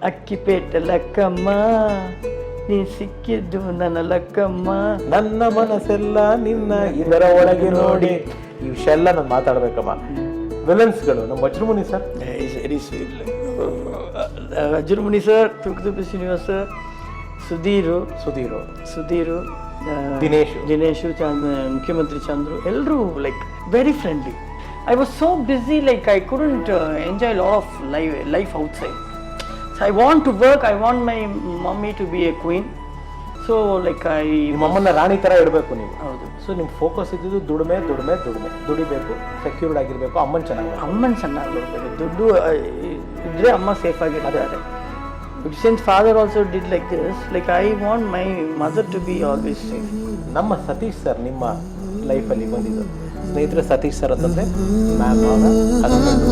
ಅಕ್ಕಿಪೇಟ ಲಕ್ಕಮ್ಮ ನೀ ಸಿಕ್ಕಿದ್ದು ನನ್ನ ಲಕ್ಕಮ್ಮ. ನನ್ನ ಮನಸ್ಸೆಲ್ಲ ನಿನ್ನ ಇದರ ಒಳಗೆ ನೋಡಿ. ಈ ವಿಷಯ ಎಲ್ಲ ನಾನು ಮಾತಾಡ್ಬೇಕಮ್ಮ. ವಿಲನ್ಸ್ಗಳು ನಮ್ಮ Vajramuni sir, very sweet. Vajramuni sir, ತುಕ್ತುಪ್ಪಿ ಶ್ರೀನಿವಾಸ್ ಸರ್, ಸುಧೀರು, ದಿನೇಶು, ಮುಖ್ಯಮಂತ್ರಿ ಚಂದ್ರು, ಎಲ್ಲರೂ like very friendly. I was so busy, like I couldn't enjoy lot of life outside. So I want to work, I want my mommy to be a queen. So like ನಿಮ್ಮಮ್ಮನ್ನ ರಾಣಿ ಥರ ಇಡಬೇಕು ನೀವು. ಹೌದು. So ನಿಮ್ಮ focus ಇದ್ದಿದ್ದು ದುಡಿಮೆ, ದುಡಿಬೇಕು, secured ಆಗಿರಬೇಕು, ಅಮ್ಮನ ಚೆನ್ನಾಗಿ ನೋಡಬೇಕು. ದುಡ್ಡು ಇದ್ರೆ ಅಮ್ಮ ಸೇಫ್ ಆಗಿರ್ತಾರೆ. Since father also did like this, like I want my mother to be always safe. ನಮ್ಮ ಸತೀಶ್ ಸರ್ ನಿಮ್ಮ ಲೈಫಲ್ಲಿ ಬಂದಿದ್ದು ಸ್ನೇಹಿತರೆ. ಸತೀಶ್ ಸರ್ ಅಂತಂದರೆ ಮ್ಯಾಮ್ ಅವರ ಹಸ್ಬೆಂಡ್.